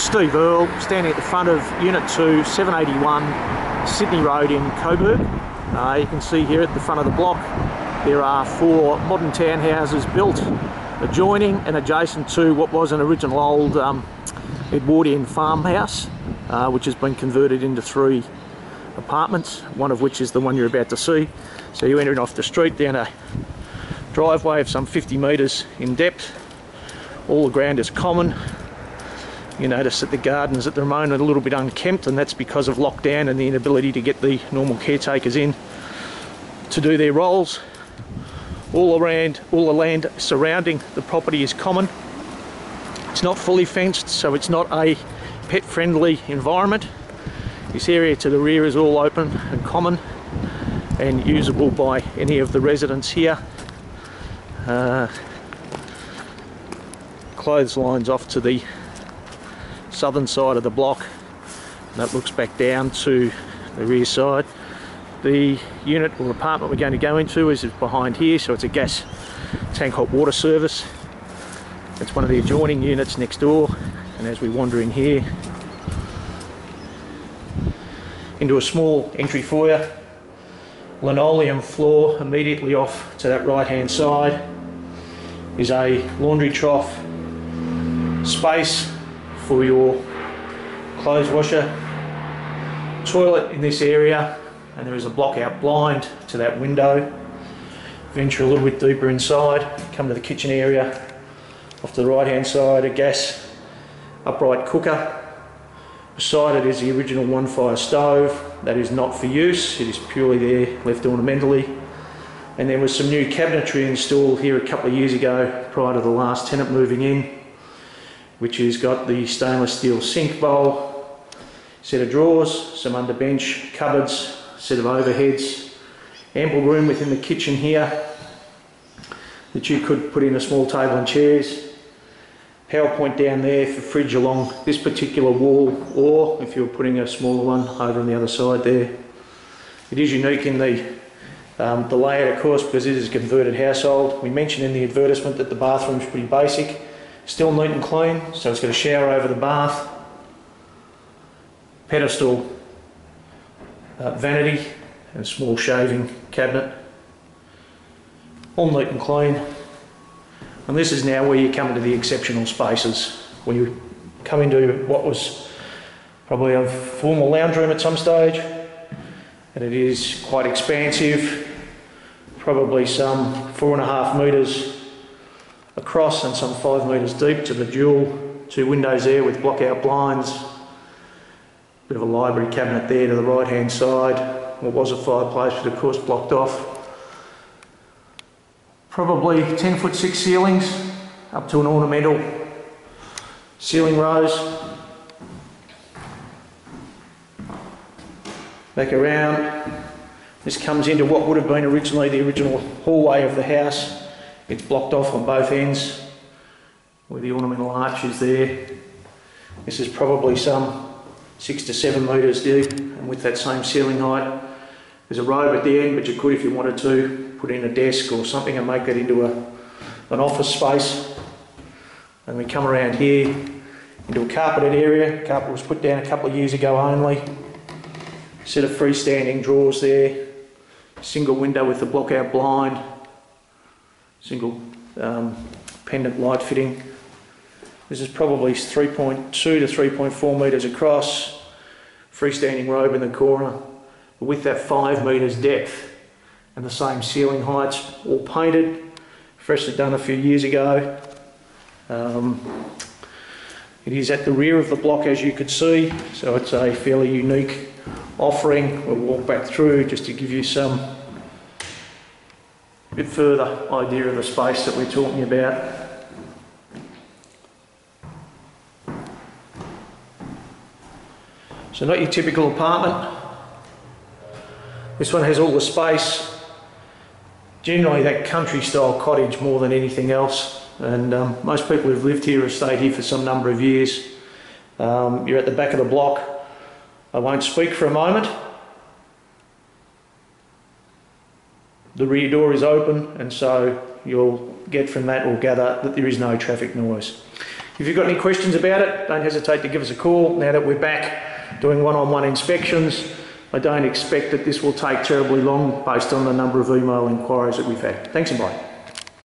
Steve Earl, standing at the front of Unit 2, 781 Sydney Road in Coburg. You can see here at the front of the block there are 4 modern townhouses built adjoining and adjacent to what was an original old Edwardian farmhouse, which has been converted into 3 apartments, one of which is the one you're about to see. So you're entering off the street down a driveway of some 50 metres in depth. All the ground is common. You notice that the gardens at the moment are a little bit unkempt, and that's because of lockdown and the inability to get the normal caretakers in to do their roles. All the land surrounding the property is common. It's not fully fenced, so it's not a pet-friendly environment. This area to the rear is all open and common and usable by any of the residents here. Clotheslines off to the southern side of the block, and that looks back down to the rear side. The unit or apartment we're going to go into is behind here, so it's a gas tank hot water service. It's one of the adjoining units next door, and as we wander in here into a small entry foyer, linoleum floor immediately off to that right hand side is a laundry trough space for your clothes washer, toilet in this area, and there is a block out blind to that window. Venture a little bit deeper inside, come to the kitchen area. Off to the right hand side, a gas upright cooker. Beside it is the original one fire stove. That is not for use, it is purely there left ornamentally. And there was some new cabinetry installed here a couple of years ago prior to the last tenant moving in, which has got the stainless steel sink bowl, set of drawers, some underbench cupboards, set of overheads, ample room within the kitchen here that you could put in a small table and chairs. Power point down there for fridge along this particular wall, or if you're putting a smaller one over on the other side there. It is unique in the layout, of course, because it is a converted household. We mentioned in the advertisement that the bathroom is pretty basic, still neat and clean, so it's got a shower over the bath, pedestal, vanity and a small shaving cabinet, all neat and clean. And this is now where you come into the exceptional spaces, where you come into what was probably a formal lounge room at some stage, and it is quite expansive, probably some 4.5 metres across and some 5 metres deep to the dual 2 windows there with block out blinds. Bit of a library cabinet there to the right hand side. What was a fireplace, but of course blocked off. Probably 10'6" ceilings up to an ornamental ceiling rose. Back around, this comes into what would have been originally the original hallway of the house. It's blocked off on both ends with the ornamental arches there. This is probably some 6 to 7 metres deep, and with that same ceiling height. There's a robe at the end, but you could, if you wanted to, put in a desk or something and make that into an office space. And we come around here into a carpeted area. Carpet was put down a couple of years ago only. Set of freestanding drawers there. Single window with the block out blind. Single pendant light fitting. This is probably 3.2 to 3.4 metres across. Freestanding robe in the corner. With that 5 metres depth and the same ceiling heights, all painted, freshly done a few years ago. It is at the rear of the block, as you could see, so it's a fairly unique offering. We'll walk back through just to give you some bit further idea of the space that we're talking about. So not your typical apartment. This one has all the space, generally that country style cottage more than anything else, and most people who've lived here have stayed here for some number of years. You're at the back of the block. I won't speak for a moment. The rear door is open, and so you'll get from that or gather that there is no traffic noise. If you've got any questions about it, don't hesitate to give us a call. Now that we're back doing one-on-one inspections, I don't expect that this will take terribly long based on the number of email inquiries that we've had. Thanks and bye.